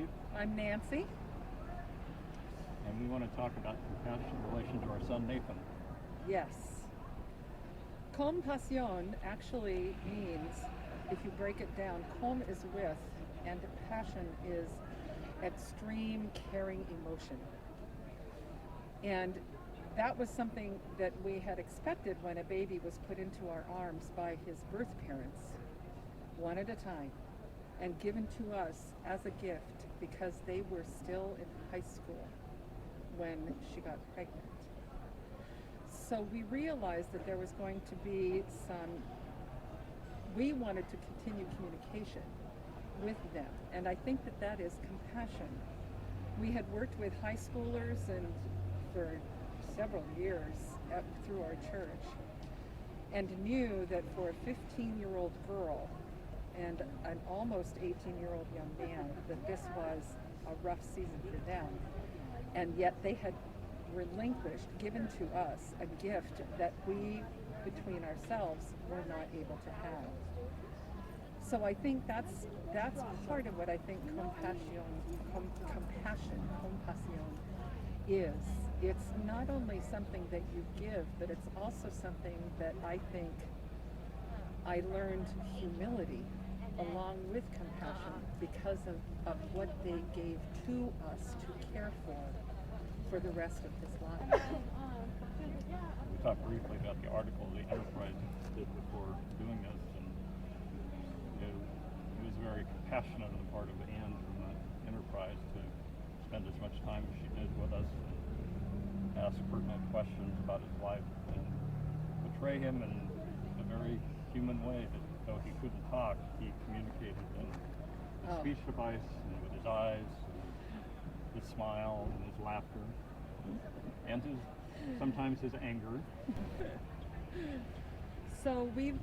Steve, I'm Nancy. and we want to talk about compassion in relation to our son Nathan. Yes. Compassion actually means, if you break it down, com is with, and passion is extreme caring emotion. And that was something that we had expected when a baby was put into our arms by his birth parents, one at a time, and given to us as a gift because they were still in high school when she got pregnant. So we realized that there was going to be we wanted to continue communication with them. And I think that that is compassion. We had worked with high schoolers and for several years through our church, and knew that for a 15-year-old girl and an almost 18-year-old young man, that this was a rough season for them. And yet they had relinquished, given to us, a gift that we, between ourselves, were not able to have. So I think that's part of what I think compassion is. It's not only something that you give, but it's also something that I think I learned humility along with compassion because of what they gave to us to care for the rest of his life. We talked briefly about the article the Enterprise did before doing this, and it was very compassionate on the part of Anne from the Enterprise to spend as much time as she did with us and ask pertinent questions about his life and portray him in a very human way that though he couldn't talk, he communicated in his speech device and with his eyes, his smile and his laughter, and sometimes his anger. So we've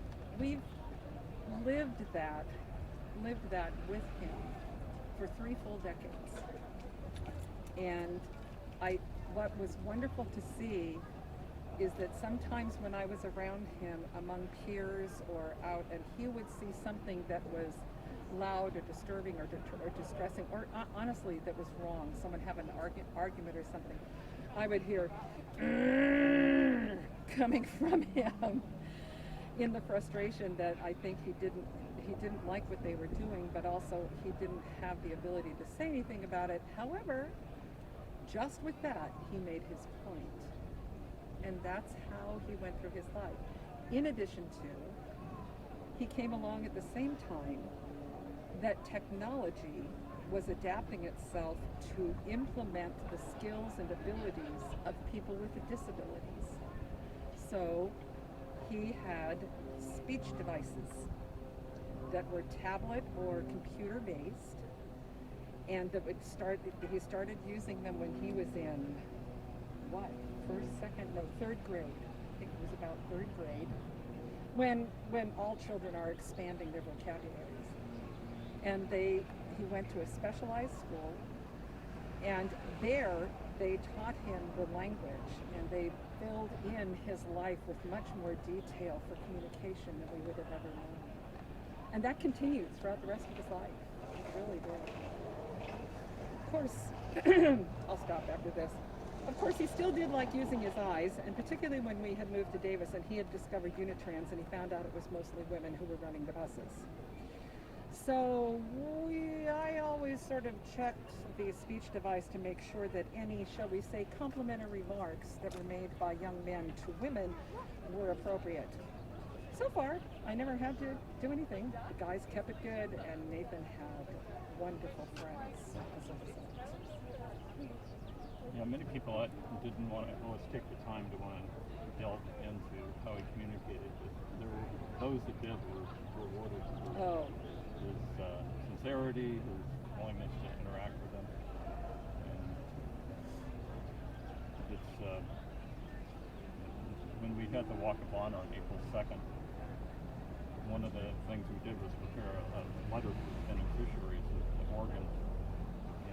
lived that with him for 3 full decades. And what was wonderful to see is that sometimes when I was around him among peers or out, and he would see something that was loud or disturbing or distressing, or honestly that was wrong, someone have an argument or something, I would hear coming from him in the frustration that I think he didn't like what they were doing, but also he didn't have the ability to say anything about it. However, just with that, he made his point. And that's how he went through his life. In addition to, he came along at the same time that technology was adapting itself to implement the skills and abilities of people with disabilities. So he had speech devices that were tablet or computer based, and he started using them when he was in third grade. I think it was about third grade, when all children are expanding their vocabularies. And he went to a specialized school, and there they taught him the language, and they filled in his life with much more detail for communication than we would have ever known. And that continued throughout the rest of his life. It really did. Of course, I'll stop after this. Of course, he still did like using his eyes, and particularly when we had moved to Davis and he had discovered Unitrans and he found out it was mostly women who were running the buses. So I always sort of checked the speech device to make sure that any, shall we say, complimentary remarks that were made by young men to women were appropriate. So far, I never had to do anything. The guys kept it good, and Nathan had wonderful friends as a result. Yeah, many people didn't want to always take the time to want to delve into how he communicated, but there were those that did were rewarded for his sincerity, his willingness to interact with them. And it's when we had the Walk of Honor on April 2nd, one of the things we did was prepare a letter for the beneficiaries of Oregon,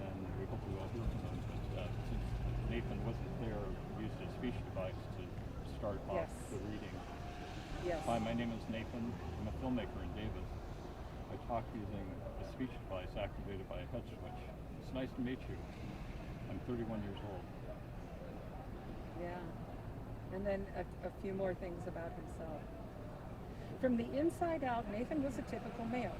and we hope we will hear from them. But since Nathan wasn't there, we used a speech device to start off the reading. Yes. Hi, my name is Nathan. I'm a filmmaker in Davis. I talk using a speech device activated by a head switch. The it's nice to meet you. I'm 31 years old. Yeah. And then a few more things about himself. From the inside out, Nathan was a typical male.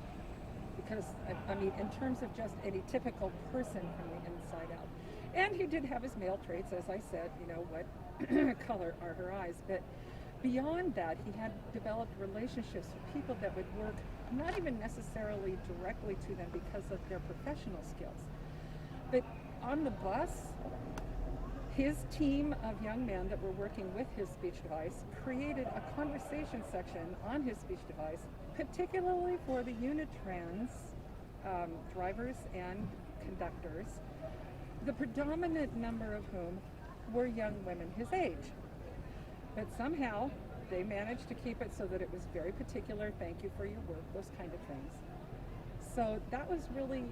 Because, I mean, in terms of just any typical person from the inside out. And he did have his male traits, as I said, you know, what color are her eyes. But beyond that, he had developed relationships with people that would work not even necessarily directly to them because of their professional skills. But on the bus, his team of young men that were working with his speech device created a conversation section on his speech device, particularly for the Unitrans drivers and conductors, the predominant number of whom were young women his age. But somehow they managed to keep it so that it was very particular, thank you for your work, those kind of things. So that was really,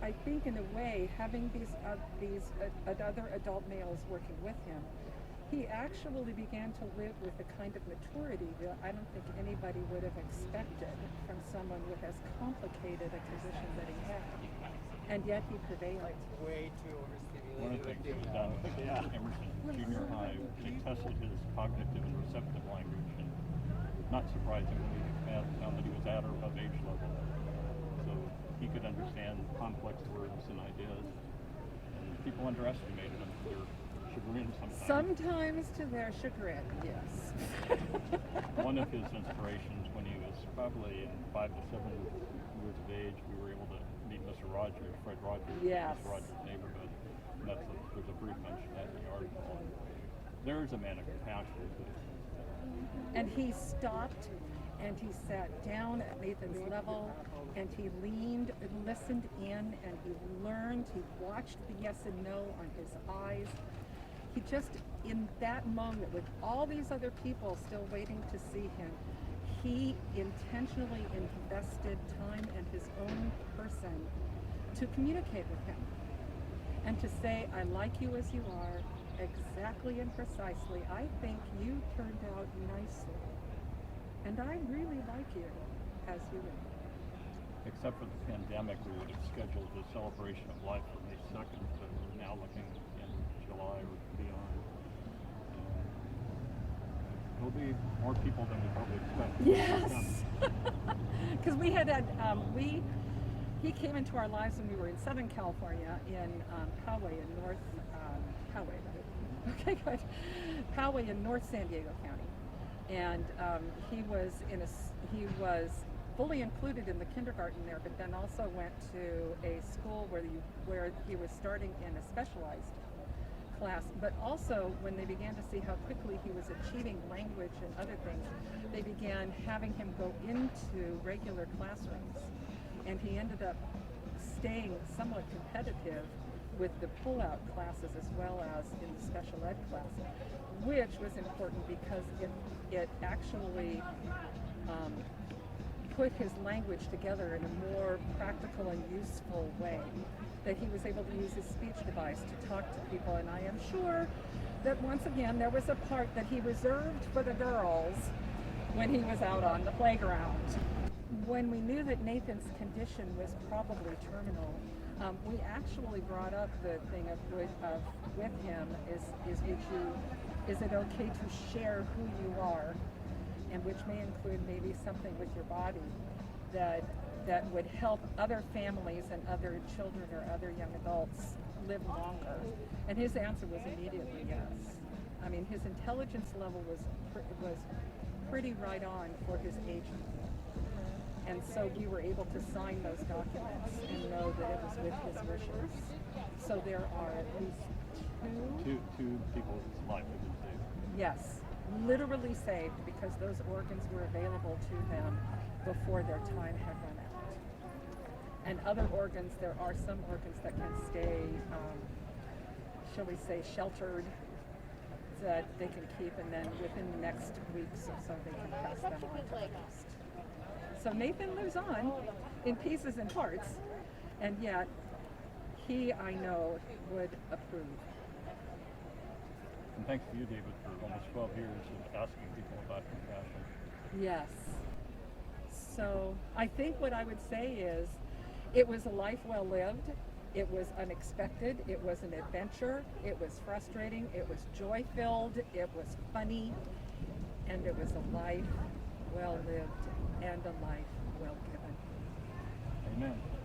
I think in a way, having these other adult males working with him, he actually began to live with a kind of maturity that I don't think anybody would have expected from someone with as complicated a condition that he had. And yet he prevailed. Way too One of the things that was done with Emerson Junior High, they tested his cognitive and receptive language, and not surprisingly, found that he was at or above age level. So he could understand complex words and ideas, and people underestimated him to their chagrin sometimes. Sometimes to their chagrin, yes. One of his inspirations when he was probably in 5 to 7 years of age, we were able to meet Mr. Rogers, Fred Rogers, Yes. Mr. Rogers' neighborhood. And there's a brief mention of that in the article. There's a man of compassion. And he stopped and he sat down at Nathan's level and he leaned and listened in and he learned, he watched the yes and no on his eyes. He just, in that moment, with all these other people still waiting to see him, he intentionally invested time and his own person to communicate with him and to say, I like you as you are, exactly and precisely. I think you turned out nicely. And I really like you as you are. Except for the pandemic, we would have scheduled the celebration of life for May 2nd, but we're now looking in July or beyond. There'll be more people than we probably expected. Yes! Because we had, he came into our lives when we were in Southern California, in Poway in North, Poway, right? Okay, good. Poway in North San Diego County. And he was fully included in the kindergarten there, but then also went to a school where he was starting in a specialized class. But also, when they began to see how quickly he was achieving language and other things, they began having him go into regular classrooms. And he ended up staying somewhat competitive with the pull-out classes as well as in the special ed class, which was important because it actually put his language together in a more practical and useful way, that he was able to use his speech device to talk to people. And I am sure that once again there was a part that he reserved for the girls when he was out on the playground. When we knew that Nathan's condition was probably terminal, we actually brought up the thing with him is it okay to share who you are, and which may include maybe something with your body that would help other families and other children or other young adults live longer. And his answer was immediately yes. I mean, his intelligence level was pretty right on for his age. And so we were able to sign those documents and know that it was with his wishes. So there are at least two people's lives have been saved. Yes, literally saved, because those organs were available to them before their time had run out. And other organs, there are some organs that can stay, shall we say, sheltered, that they can keep, and then within the next weeks or so they can pass them on to the next. So Nathan lives on in pieces and parts, and yet he, I know, would approve. And thanks to you, David, for almost 12 years of asking people about compassion. Yes. So I think what I would say is it was a life well lived. It was unexpected, it was an adventure, it was frustrating, it was joy-filled, it was funny, and it was a life well lived and a life well given. Amen.